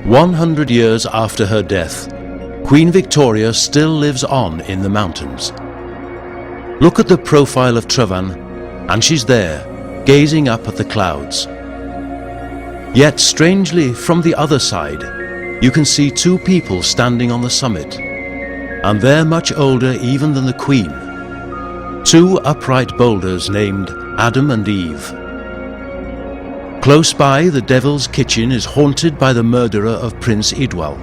100 years after her death, Queen Victoria still lives on in the mountains. Look at the profile of Tryfan, and she's there, gazing up at the clouds. Yet strangely, from the other side, you can see two people standing on the summit, and they're much older even than the Queen. Two upright boulders named Adam and Eve. Close by, the Devil's Kitchen is haunted by the murderer of Prince Idwal.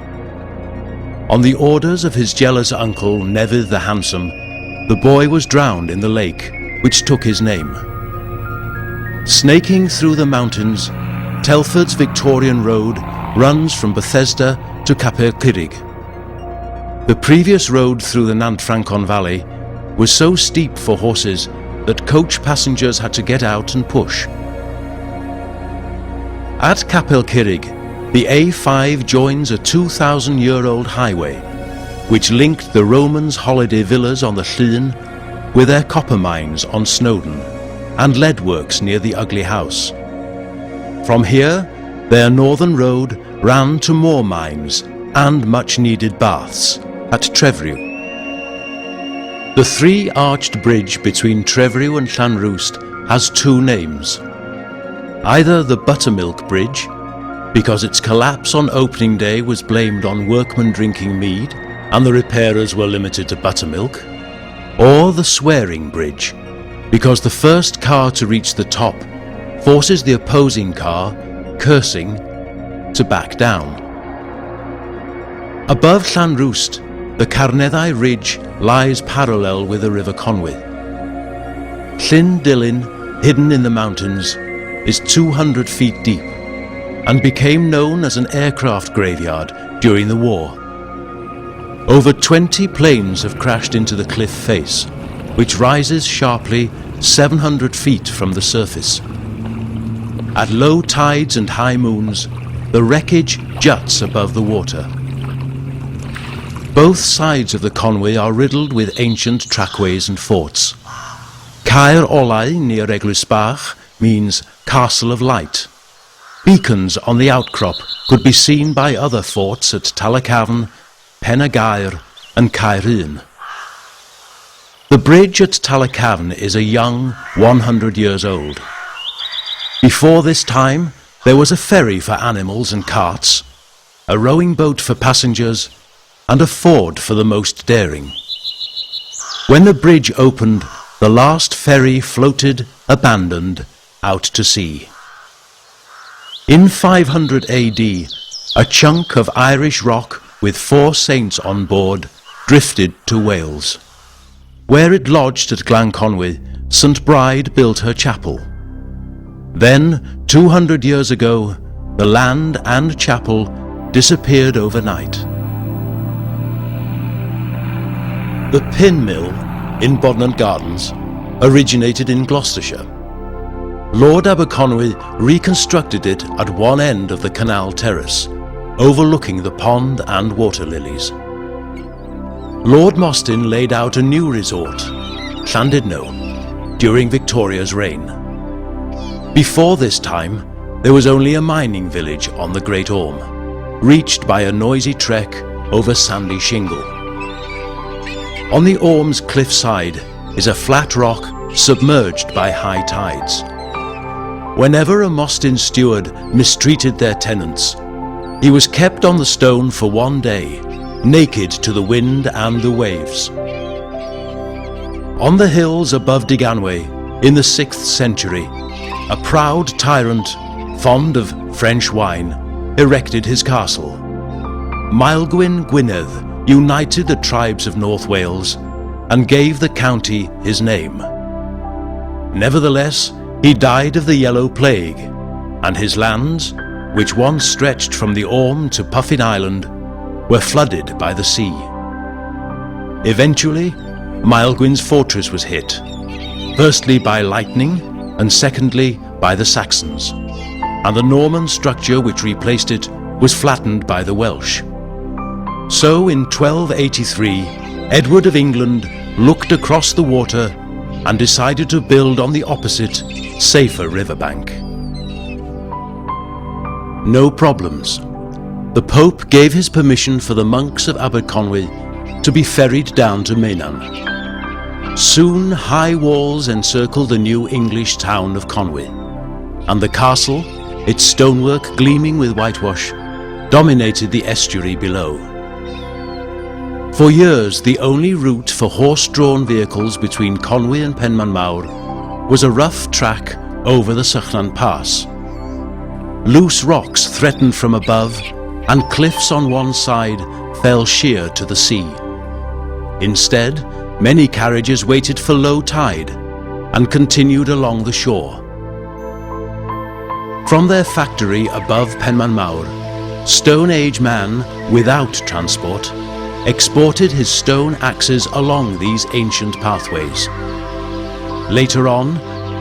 On the orders of his jealous uncle, Nevydd the Handsome, the boy was drowned in the lake, which took his name. Snaking through the mountains, Telford's Victorian Road runs from Bethesda to Capel Curig. The previous road through the Nantfrancon Valley was so steep for horses that coach passengers had to get out and push. At Capel Curig, the A5 joins a 2,000-year-old highway, which linked the Romans' holiday villas on the Llyn with their copper mines on Snowdon and lead works near the Ugly House. From here, their northern road ran to more mines and much-needed baths at Trefrw. The three-arched bridge between Trefrw and Llanrwst has two names. Either the Buttermilk Bridge, because its collapse on opening day was blamed on workmen drinking mead and the repairers were limited to buttermilk, or the Swearing Bridge, because the first car to reach the top forces the opposing car, cursing, to back down. Above Llanrwst, the Carneddau Ridge lies parallel with the River Conwy. Llyn Dilyn, hidden in the mountains, is 200 feet deep and became known as an aircraft graveyard during the war. Over 20 planes have crashed into the cliff face, which rises sharply 700 feet from the surface. At low tides and high moons, the wreckage juts above the water. Both sides of the Conwy are riddled with ancient trackways and forts. Caer Olau near Eglwys Bach means Castle of Light. Beacons on the outcrop could be seen by other forts at Tallaghcavan, Pen y Gair and Caerhun. The bridge at Tallaghcavan is a young 100 years old. Before this time, there was a ferry for animals and carts, a rowing boat for passengers, and a ford for the most daring. When the bridge opened, the last ferry floated, abandoned, out to sea. In 500 AD, a chunk of Irish rock with 4 saints on board drifted to Wales. Where it lodged at Glanconwy, St Bride built her chapel. Then, 200 years ago, the land and chapel disappeared overnight. The Pin Mill in Bodnant Gardens originated in Gloucestershire. Lord Aberconwy reconstructed it at one end of the canal terrace, overlooking the pond and water lilies. Lord Mostyn laid out a new resort, Llandudno, during Victoria's reign. Before this time, there was only a mining village on the Great Orme, reached by a noisy trek over sandy shingle. On the Orme's cliffside is a flat rock submerged by high tides. Whenever a Mostyn steward mistreated their tenants, he was kept on the stone for one day, naked to the wind and the waves. On the hills above Diganway, in the 6th century, a proud tyrant, fond of French wine, erected his castle. Maelgwyn Gwynedd united the tribes of North Wales and gave the county his name. Nevertheless, he died of the Yellow Plague, and his lands, which once stretched from the Orme to Puffin Island, were flooded by the sea. Eventually, Maelgwyn's fortress was hit, firstly by lightning and secondly by the Saxons, and the Norman structure which replaced it was flattened by the Welsh. So in 1283, Edward of England looked across the water and decided to build on the opposite, safer riverbank. No problems. the Pope gave his permission for the monks of Aberconwy to be ferried down to Meynan. Soon high walls encircled the new English town of Conwy, and the castle, its stonework gleaming with whitewash, dominated the estuary below. For years, the only route for horse-drawn vehicles between Conwy and Penmanmawr was a rough track over the Sychnan Pass. Loose rocks threatened from above, and cliffs on one side fell sheer to the sea. Instead, many carriages waited for low tide and continued along the shore. From their factory above Penmanmawr, Stone Age man, without transport, exported his stone axes along these ancient pathways. Later on,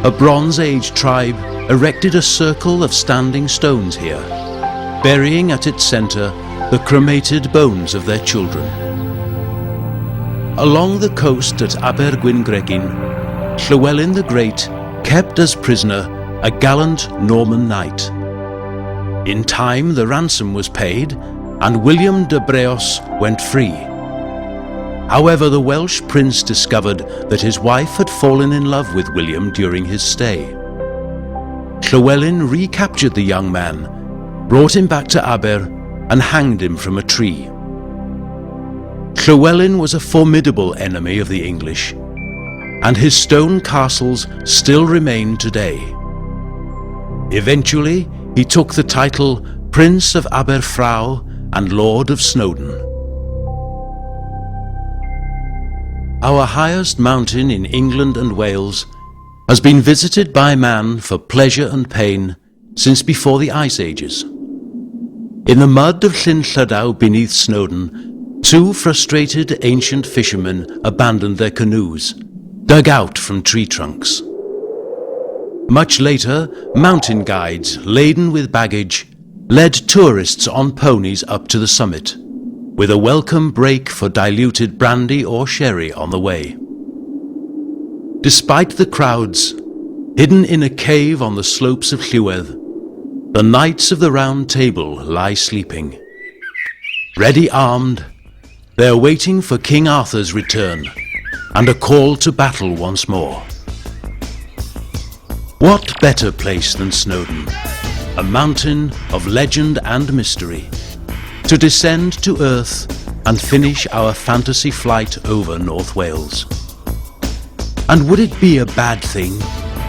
a Bronze Age tribe erected a circle of standing stones here, burying at its center the cremated bones of their children. Along the coast at Aber Gwyn-Gregin, Llywelyn the Great kept as prisoner a gallant Norman knight. In time, the ransom was paid, and William de Breos went free. However, the Welsh prince discovered that his wife had fallen in love with William during his stay. Llywelyn recaptured the young man, brought him back to Aber, and hanged him from a tree. Llywelyn was a formidable enemy of the English, and his stone castles still remain today. Eventually, he took the title Prince of Aberfraw and Lord of Snowdon. Our highest mountain in England and Wales has been visited by man for pleasure and pain since before the Ice Ages. In the mud of Llyn Llydaw beneath Snowdon, two frustrated ancient fishermen abandoned their canoes, dug out from tree trunks. Much later, mountain guides laden with baggage led tourists on ponies up to the summit, with a welcome break for diluted brandy or sherry on the way. Despite the crowds, hidden in a cave on the slopes of Llywedd, the Knights of the Round Table lie sleeping. Ready armed, they are waiting for King Arthur's return and a call to battle once more. What better place than Snowdon, a mountain of legend and mystery, to descend to earth and finish our fantasy flight over North Wales? And would it be a bad thing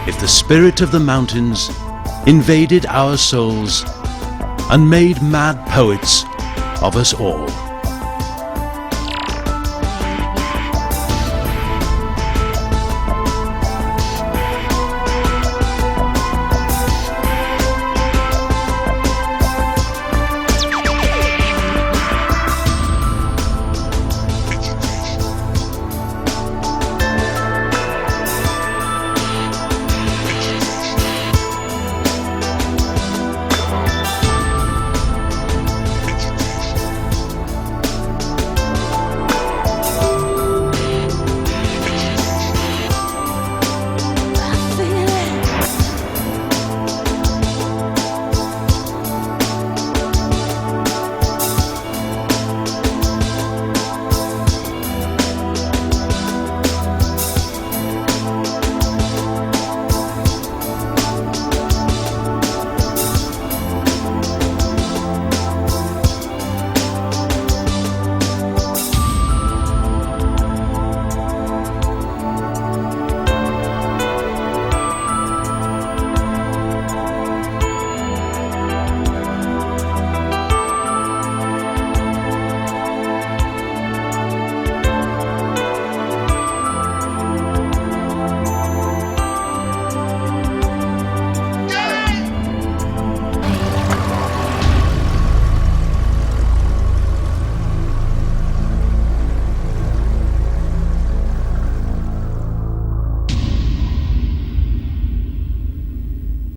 if the spirit of the mountains invaded our souls and made mad poets of us all?